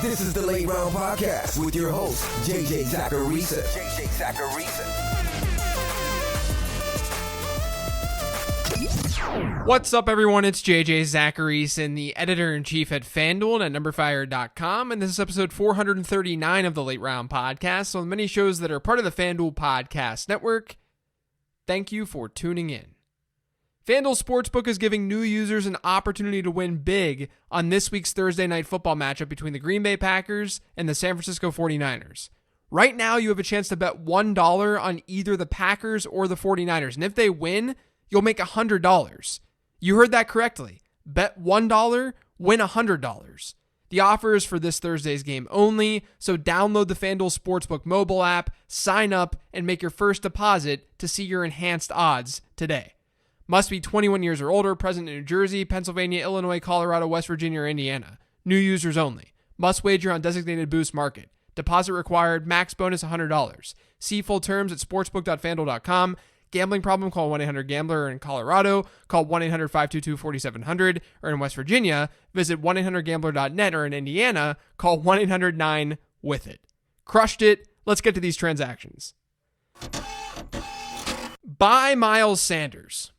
This is the Late Round Podcast with your host, JJ Zacharisa. What's up, everyone? It's JJ Zacharisa, the editor-in-chief at FanDuel and at NumberFire.com, and this is episode 439 of the Late Round Podcast. On the many shows that are part of the FanDuel Podcast Network, thank you for tuning in. FanDuel Sportsbook is giving new users an opportunity to win big on this week's Thursday Night Football matchup between the Green Bay Packers and the San Francisco 49ers. Right now, you have a chance to bet $1 on either the Packers or the 49ers, and if they win, you'll make $100. You heard that correctly. Bet $1, win $100. The offer is for this Thursday's game only, so download the FanDuel Sportsbook mobile app, sign up, and make your first deposit to see your enhanced odds today. Must be 21 years or older, present in New Jersey, Pennsylvania, Illinois, Colorado, West Virginia, or Indiana. New users only. Must wager on designated boost market. Deposit required. Max bonus $100. See full terms at sportsbook.fanduel.com. Gambling problem? Call 1-800-GAMBLER. Or in Colorado, call 1-800-522-4700. Or in West Virginia, visit 1-800-GAMBLER.net. Or in Indiana, call 1-800-9-WITH-IT. Crushed it. Let's get to these transactions. Buy Miles Sanders.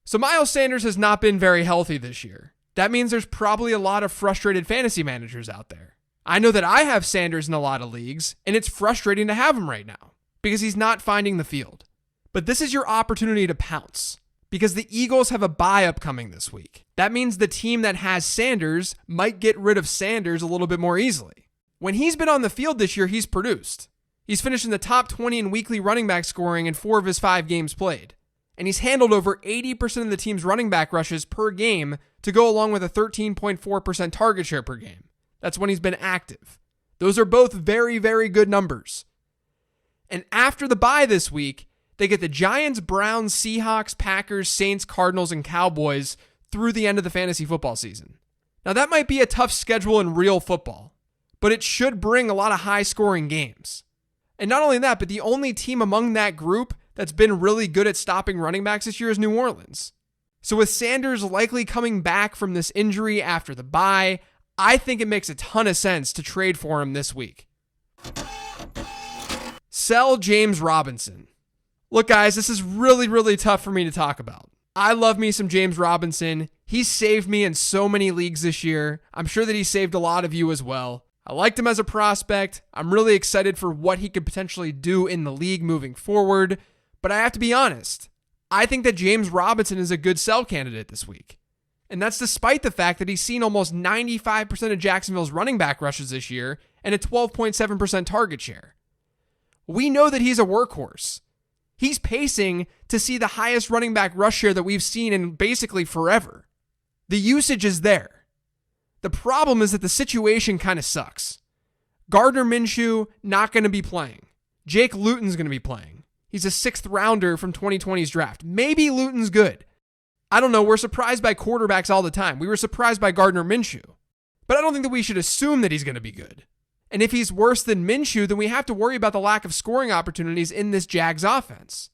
So Miles Sanders has not been very healthy this year. That means there's probably a lot of frustrated fantasy managers out there. I know that I have Sanders in a lot of leagues, and it's frustrating to have him right now because he's not finding the field. But this is your opportunity to pounce because the Eagles have a bye upcoming this week. That means the team that has Sanders might get rid of Sanders a little bit more easily. When he's been on the field this year, he's produced. He's finished in the top 20 in weekly running back scoring in 4 of his 5 games played. And he's handled over 80% of the team's running back rushes per game to go along with a 13.4% target share per game. That's when he's been active. Those are both very, very good numbers. And after the bye this week, they get the Giants, Browns, Seahawks, Packers, Saints, Cardinals, and Cowboys through the end of the fantasy football season. Now that might be a tough schedule in real football, but it should bring a lot of high-scoring games. And not only that, but the only team among that group that's been really good at stopping running backs this year is New Orleans. So with Sanders likely coming back from this injury after the bye, I think it makes a ton of sense to trade for him this week. Sell James Robinson. Look, guys, this is really, really tough for me to talk about. I love me some James Robinson. He's saved me in so many leagues this year. I'm sure that he saved a lot of you as well. I liked him as a prospect. I'm really excited for what he could potentially do in the league moving forward. But I have to be honest, I think that James Robinson is a good sell candidate this week. And that's despite the fact that he's seen almost 95% of Jacksonville's running back rushes this year and a 12.7% target share. We know that he's a workhorse. He's pacing to see the highest running back rush share that we've seen in basically forever. The usage is there. The problem is that the situation kind of sucks. Gardner Minshew, not going to be playing. Jake Luton's going to be playing. He's a 6th rounder from 2020's draft. Maybe Luton's good. I don't know. We're surprised by quarterbacks all the time. We were surprised by Gardner Minshew. But I don't think that we should assume that he's going to be good. And if he's worse than Minshew, then we have to worry about the lack of scoring opportunities in this Jags offense.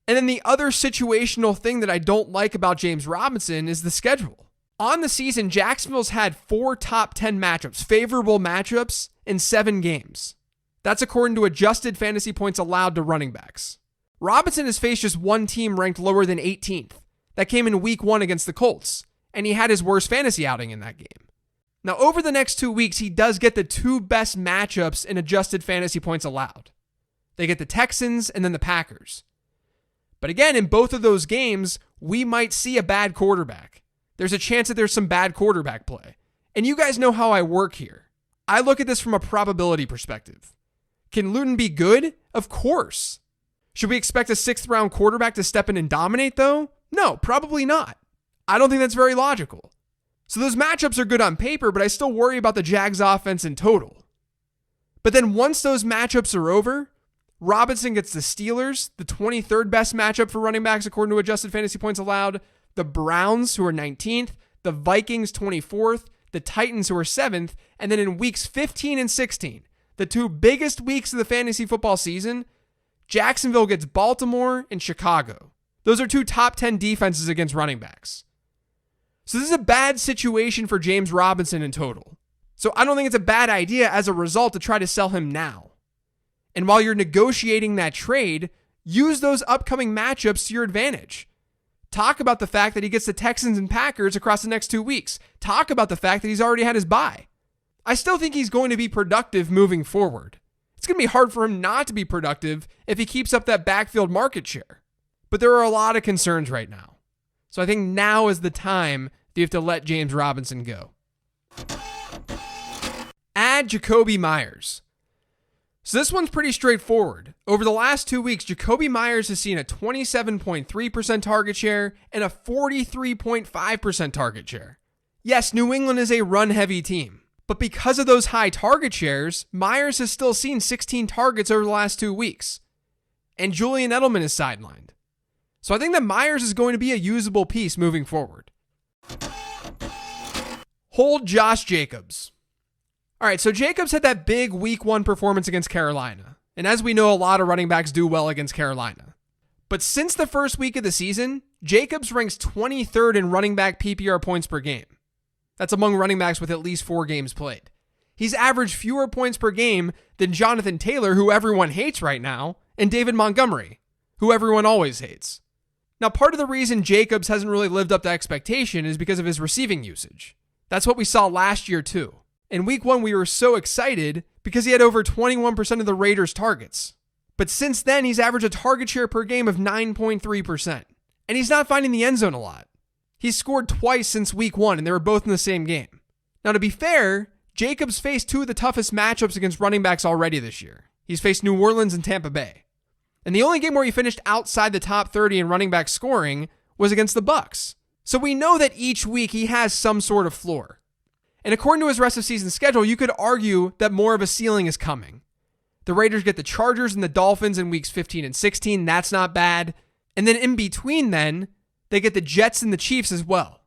And then the other situational thing that I don't like about James Robinson is the schedule. On the season, Jacksonville's had 4 top 10 matchups, favorable matchups, in 7 games. That's according to adjusted fantasy points allowed to running backs. Robinson has faced just one team ranked lower than 18th. That came in week 1 against the Colts, and he had his worst fantasy outing in that game. Now, over the next 2 weeks, he does get the 2 best matchups in adjusted fantasy points allowed. They get the Texans and then the Packers. But again, in both of those games, we might see a bad quarterback. There's a chance that there's some bad quarterback play. And you guys know how I work here. I look at this from a probability perspective. Can Luton be good? Of course. Should we expect a 6th round quarterback to step in and dominate though? No, probably not. I don't think that's very logical. So those matchups are good on paper, but I still worry about the Jags offense in total. But then once those matchups are over, Robinson gets the Steelers, the 23rd best matchup for running backs according to adjusted fantasy points allowed, the Browns, who are 19th, the Vikings, 24th, the Titans, who are 7th, and then in weeks 15 and 16, the 2 biggest weeks of the fantasy football season, Jacksonville gets Baltimore and Chicago. Those are 2 top 10 defenses against running backs. So this is a bad situation for James Robinson in total. So I don't think it's a bad idea as a result to try to sell him now. And while you're negotiating that trade, use those upcoming matchups to your advantage. Talk about the fact that he gets the Texans and Packers across the next 2 weeks. Talk about the fact that he's already had his bye. I still think he's going to be productive moving forward. It's going to be hard for him not to be productive if he keeps up that backfield market share. But there are a lot of concerns right now. So I think now is the time that you have to let James Robinson go. Add Jacoby Myers. So this one's pretty straightforward. Over the last 2 weeks, Jacoby Myers has seen a 27.3% target share and a 43.5% target share. Yes, New England is a run-heavy team, but because of those high target shares, Myers has still seen 16 targets over the last 2 weeks. And Julian Edelman is sidelined. So I think that Myers is going to be a usable piece moving forward. Hold Josh Jacobs. All right, so Jacobs had that big week 1 performance against Carolina. And as we know, a lot of running backs do well against Carolina. But since the first week of the season, Jacobs ranks 23rd in running back PPR points per game. That's among running backs with at least 4 games played. He's averaged fewer points per game than Jonathan Taylor, who everyone hates right now, and David Montgomery, who everyone always hates. Now, part of the reason Jacobs hasn't really lived up to expectation is because of his receiving usage. That's what we saw last year too. In week 1, we were so excited because he had over 21% of the Raiders' targets. But since then, he's averaged a target share per game of 9.3%. And he's not finding the end zone a lot. He's scored twice since week 1, and they were both in the same game. Now, to be fair, Jacobs faced 2 of the toughest matchups against running backs already this year. He's faced New Orleans and Tampa Bay. And the only game where he finished outside the top 30 in running back scoring was against the Bucs. So we know that each week he has some sort of floor. And according to his rest of season schedule, you could argue that more of a ceiling is coming. The Raiders get the Chargers and the Dolphins in weeks 15 and 16. That's not bad. And then in between then, they get the Jets and the Chiefs as well.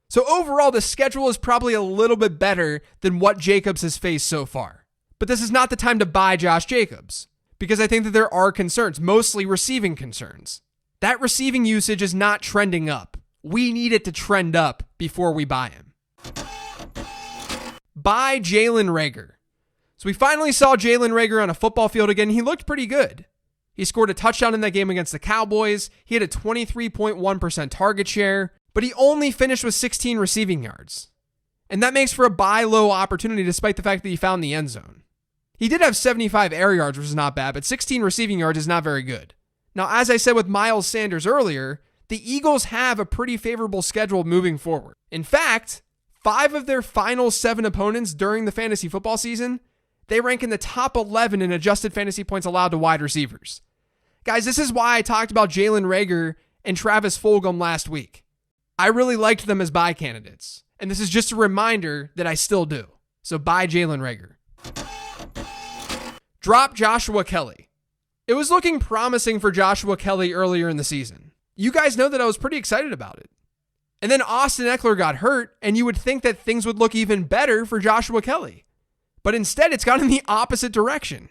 So overall, the schedule is probably a little bit better than what Jacobs has faced so far. But this is not the time to buy Josh Jacobs, because I think that there are concerns, mostly receiving concerns. That receiving usage is not trending up. We need it to trend up before we buy him. Buy Jalen Reagor. So we finally saw Jalen Reagor on a football field again. He looked pretty good. He scored a touchdown in that game against the Cowboys. He had a 23.1% target share, but he only finished with 16 receiving yards. And that makes for a buy low opportunity despite the fact that he found the end zone. He did have 75 air yards, which is not bad, but 16 receiving yards is not very good. Now, as I said with Miles Sanders earlier, the Eagles have a pretty favorable schedule moving forward. In fact, 5 of their final 7 opponents during the fantasy football season, they rank in the top 11 in adjusted fantasy points allowed to wide receivers. Guys, this is why I talked about Jalen Reagor and Travis Fulgham last week. I really liked them as buy candidates, and this is just a reminder that I still do. So buy Jalen Reagor. Drop Joshua Kelly. It was looking promising for Joshua Kelly earlier in the season. You guys know that I was pretty excited about it. And then Austin Eckler got hurt, and you would think that things would look even better for Joshua Kelly. But instead, it's gone in the opposite direction.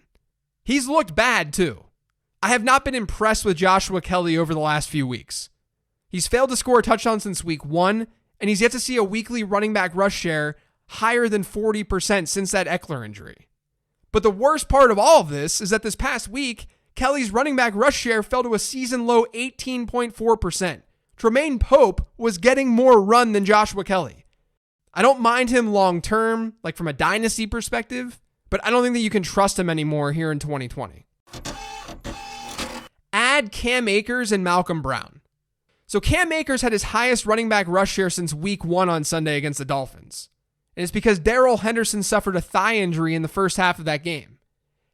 He's looked bad, too. I have not been impressed with Joshua Kelly over the last few weeks. He's failed to score a touchdown since week 1, and he's yet to see a weekly running back rush share higher than 40% since that Eckler injury. But the worst part of all of this is that this past week, Kelly's running back rush share fell to a season-low 18.4%. Tremaine Pope was getting more run than Joshua Kelly. I don't mind him long-term, like from a dynasty perspective, but I don't think that you can trust him anymore here in 2020. Add Cam Akers and Malcolm Brown. So Cam Akers had his highest running back rush share since week 1 on Sunday against the Dolphins. And it's because Darrell Henderson suffered a thigh injury in the first half of that game.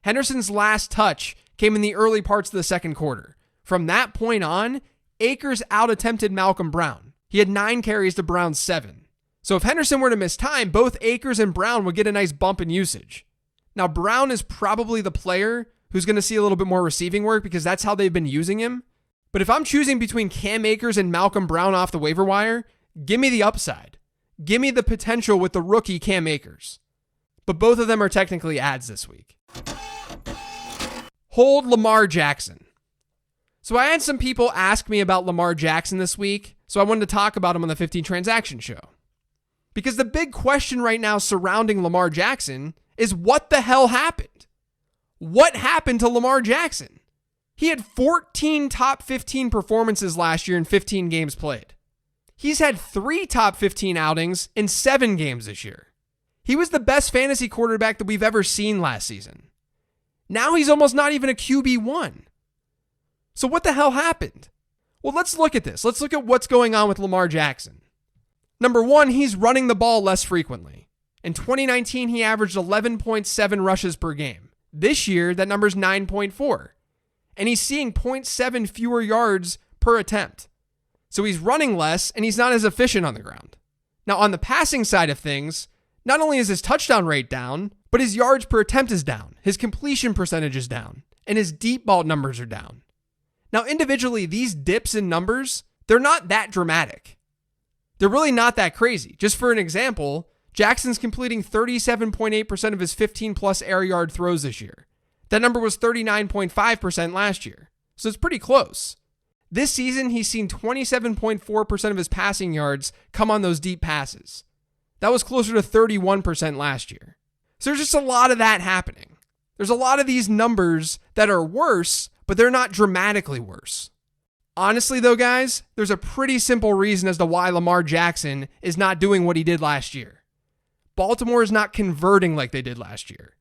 Henderson's last touch came in the early parts of the second quarter. From that point on, Akers out-attempted Malcolm Brown. He had 9 carries to Brown's 7. So if Henderson were to miss time, both Akers and Brown would get a nice bump in usage. Now, Brown is probably the player who's going to see a little bit more receiving work because that's how they've been using him. But if I'm choosing between Cam Akers and Malcolm Brown off the waiver wire, give me the upside. Give me the potential with the rookie Cam Akers. But both of them are technically ads this week. Hold Lamar Jackson. So I had some people ask me about Lamar Jackson this week, so I wanted to talk about him on the 15 Transaction Show. Because the big question right now surrounding Lamar Jackson is what the hell happened? What happened to Lamar Jackson? He had 14 top 15 performances last year in 15 games played. He's had 3 top 15 outings in 7 games this year. He was the best fantasy quarterback that we've ever seen last season. Now he's almost not even a QB1. So what the hell happened? Well, let's look at this. Let's look at what's going on with Lamar Jackson. Number one, he's running the ball less frequently. In 2019, he averaged 11.7 rushes per game. This year, that number's 9.4. And he's seeing 0.7 fewer yards per attempt. So he's running less, and he's not as efficient on the ground. Now, on the passing side of things, not only is his touchdown rate down, but his yards per attempt is down, his completion percentage is down, and his deep ball numbers are down. Now, individually, these dips in numbers, they're not that dramatic. They're really not that crazy. Just for an example, Jackson's completing 37.8% of his 15-plus air yard throws this year. That number was 39.5% last year, so it's pretty close. This season, he's seen 27.4% of his passing yards come on those deep passes. That was closer to 31% last year. So there's just a lot of that happening. There's a lot of these numbers that are worse, but they're not dramatically worse. Honestly, though, guys, there's a pretty simple reason as to why Lamar Jackson is not doing what he did last year. Baltimore is not converting like they did last year.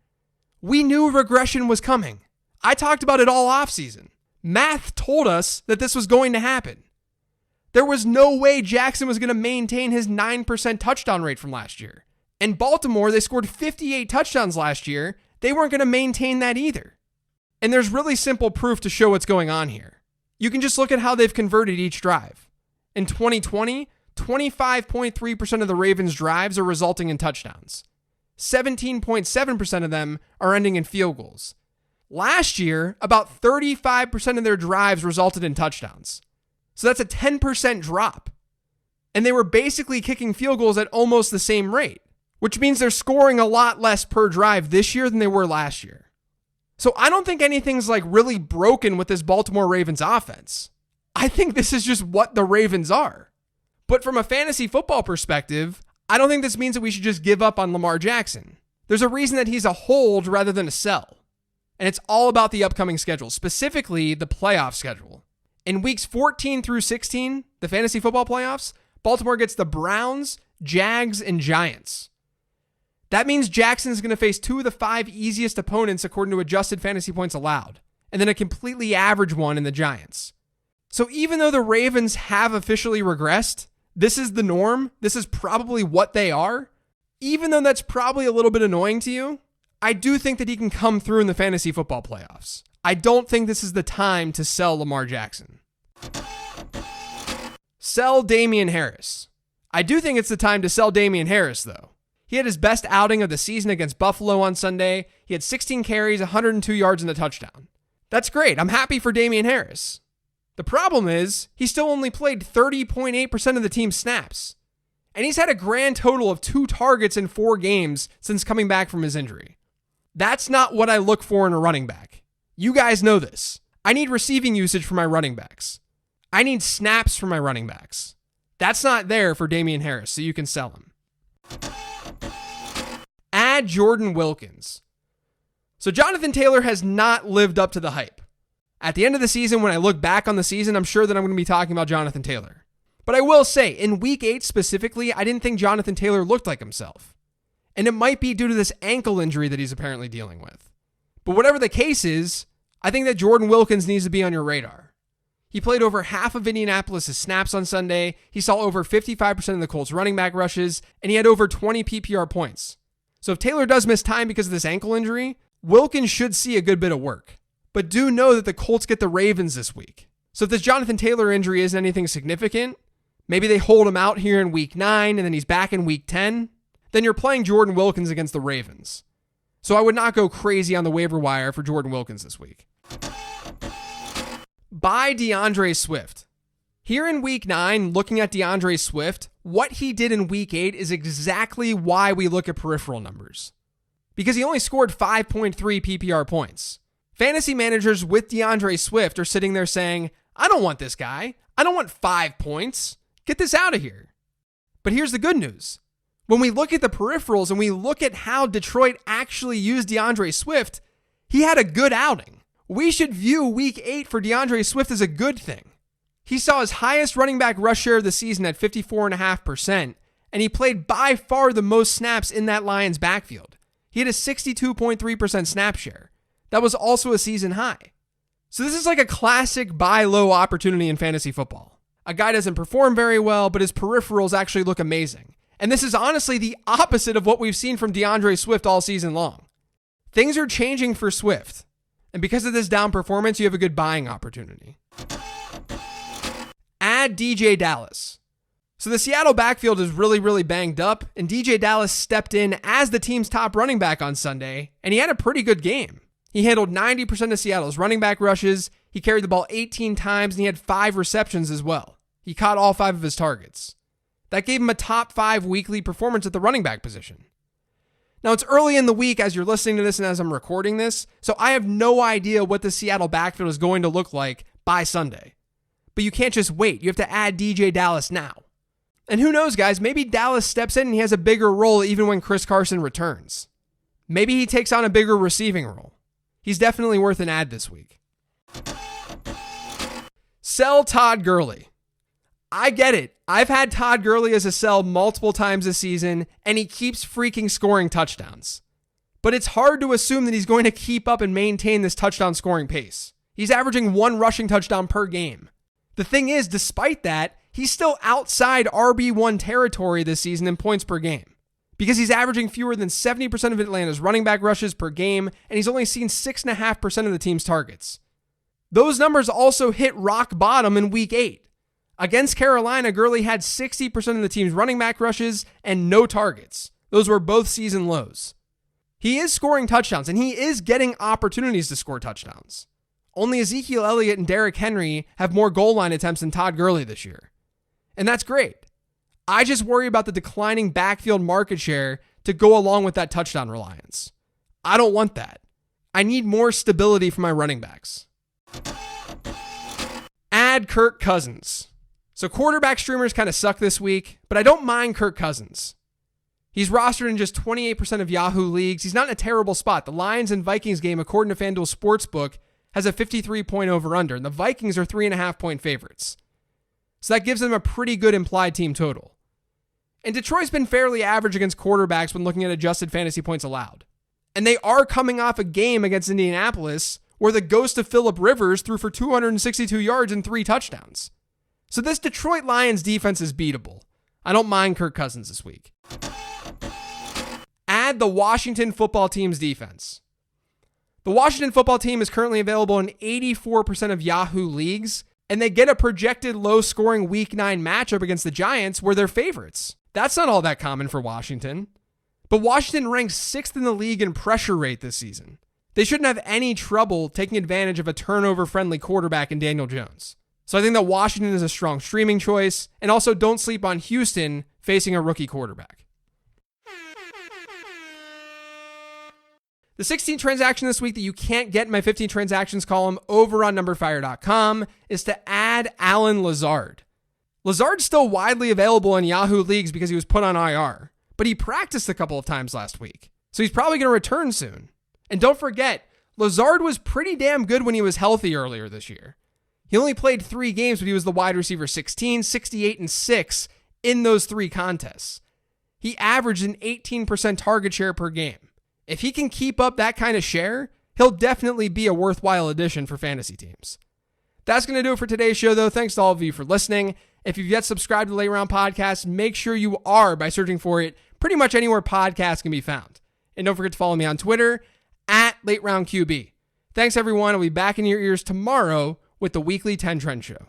We knew regression was coming. I talked about it all offseason. Math told us that this was going to happen. There was no way Jackson was going to maintain his 9% touchdown rate from last year. In Baltimore, they scored 58 touchdowns last year. They weren't going to maintain that either. And there's really simple proof to show what's going on here. You can just look at how they've converted each drive. In 2020, 25.3% of the Ravens' drives are resulting in touchdowns. 17.7% of them are ending in field goals. Last year, about 35% of their drives resulted in touchdowns. So that's a 10% drop. And they were basically kicking field goals at almost the same rate, which means they're scoring a lot less per drive this year than they were last year. So I don't think anything's like really broken with this Baltimore Ravens offense. I think this is just what the Ravens are. But from a fantasy football perspective, I don't think this means that we should just give up on Lamar Jackson. There's a reason that he's a hold rather than a sell. And it's all about the upcoming schedule, specifically the playoff schedule. In weeks 14 through 16, the fantasy football playoffs, Baltimore gets the Browns, Jags, and Giants. That means Jackson's going to face 2 of the 5 easiest opponents according to adjusted fantasy points allowed, and then a completely average one in the Giants. So even though the Ravens have officially regressed, this is the norm. This is probably what they are. Even though that's probably a little bit annoying to you, I do think that he can come through in the fantasy football playoffs. I don't think this is the time to sell Lamar Jackson. Sell Damian Harris. I do think it's the time to sell Damian Harris, though. He had his best outing of the season against Buffalo on Sunday. He had 16 carries, 102 yards, and a touchdown. That's great. I'm happy for Damian Harris. The problem is, he still only played 30.8% of the team's snaps. And he's had a grand total of 2 targets in 4 games since coming back from his injury. That's not what I look for in a running back. You guys know this. I need receiving usage for my running backs. I need snaps for my running backs. That's not there for Damian Harris, so you can sell him. Add Jordan Wilkins. So Jonathan Taylor has not lived up to the hype. At the end of the season, when I look back on the season, I'm sure that I'm going to be talking about Jonathan Taylor. But I will say, in week 8 specifically, I didn't think Jonathan Taylor looked like himself. And it might be due to this ankle injury that he's apparently dealing with. But whatever the case is, I think that Jordan Wilkins needs to be on your radar. He played over half of Indianapolis' snaps on Sunday. He saw over 55% of the Colts running back rushes, and he had over 20 PPR points. So if Taylor does miss time because of this ankle injury, Wilkins should see a good bit of work. But do know that the Colts get the Ravens this week. So if this Jonathan Taylor injury isn't anything significant, maybe they hold him out here in week 9 and then he's back in week 10, then you're playing Jordan Wilkins against the Ravens. So I would not go crazy on the waiver wire for Jordan Wilkins this week. Buy DeAndre Swift. Here in week 9, looking at DeAndre Swift, what he did in week 8 is exactly why we look at peripheral numbers. Because he only scored 5.3 PPR points. Fantasy managers with DeAndre Swift are sitting there saying, I don't want this guy. I don't want 5 points. Get this out of here. But here's the good news. When we look at the peripherals and we look at how Detroit actually used DeAndre Swift, he had a good outing. We should view week 8 for DeAndre Swift as a good thing. He saw his highest running back rush share of the season at 54.5%, and he played by far the most snaps in that Lions backfield. He had a 62.3% snap share. That was also a season high. So this is like a classic buy low opportunity in fantasy football. A guy doesn't perform very well, but his peripherals actually look amazing. And this is honestly the opposite of what we've seen from DeAndre Swift all season long. Things are changing for Swift. And because of this down performance, you have a good buying opportunity. Add DJ Dallas. So the Seattle backfield is really banged up, and DJ Dallas stepped in as the team's top running back on Sunday, and he had a pretty good game. He handled 90% of Seattle's running back rushes, he carried the ball 18 times, and he had 5 receptions as well. He caught all 5 of his targets. That gave him a top 5 weekly performance at the running back position. Now, it's early in the week as you're listening to this and as I'm recording this, so I have no idea what the Seattle backfield is going to look like by Sunday. But you can't just wait. You have to add DJ Dallas now. And who knows, guys, maybe Dallas steps in and he has a bigger role even when Chris Carson returns. Maybe he takes on a bigger receiving role. He's definitely worth an add this week. Sell Todd Gurley. I get it. I've had Todd Gurley as a sell multiple times this season, and he keeps freaking scoring touchdowns. But it's hard to assume that he's going to keep up and maintain this touchdown scoring pace. He's averaging 1 rushing touchdown per game. The thing is, despite that, he's still outside RB1 territory this season in points per game, because he's averaging fewer than 70% of Atlanta's running back rushes per game, and he's only seen 6.5% of the team's targets. Those numbers also hit rock bottom in week 8. Against Carolina, Gurley had 60% of the team's running back rushes and no targets. Those were both season lows. He is scoring touchdowns, and he is getting opportunities to score touchdowns. Only Ezekiel Elliott and Derrick Henry have more goal line attempts than Todd Gurley this year. And that's great. I just worry about the declining backfield market share to go along with that touchdown reliance. I don't want that. I need more stability for my running backs. Add Kirk Cousins. So quarterback streamers kind of suck this week, but I don't mind Kirk Cousins. He's rostered in just 28% of Yahoo leagues. He's not in a terrible spot. The Lions and Vikings game, according to FanDuel Sportsbook, has a 53-point over-under, and the Vikings are 3.5-point favorites. So that gives them a pretty good implied team total. And Detroit's been fairly average against quarterbacks when looking at adjusted fantasy points allowed. And they are coming off a game against Indianapolis where the ghost of Phillip Rivers threw for 262 yards and 3 touchdowns. So this Detroit Lions defense is beatable. I don't mind Kirk Cousins this week. Add the Washington football team's defense. The Washington football team is currently available in 84% of Yahoo leagues, and they get a projected low-scoring Week 9 matchup against the Giants where they're favorites. That's not all that common for Washington. But Washington ranks 6th in the league in pressure rate this season. They shouldn't have any trouble taking advantage of a turnover-friendly quarterback in Daniel Jones. So I think that Washington is a strong streaming choice, and also don't sleep on Houston facing a rookie quarterback. The 16th transaction this week that you can't get in my 15 transactions column over on numberfire.com is to add Allen Lazard. Lazard's still widely available in Yahoo leagues because he was put on IR, but he practiced a couple of times last week, so he's probably going to return soon. And don't forget, Lazard was pretty damn good when he was healthy earlier this year. He only played 3 games, but he was the wide receiver 16, 68, and 6 in those 3 contests. He averaged an 18% target share per game. If he can keep up that kind of share, he'll definitely be a worthwhile addition for fantasy teams. That's going to do it for today's show, though. Thanks to all of you for listening. If you've yet subscribed to the Late Round Podcast, make sure you are by searching for it pretty much anywhere podcasts can be found. And don't forget to follow me on Twitter at Late Round QB. Thanks, everyone. I'll be back in your ears tomorrow with the weekly 10 Trend Show.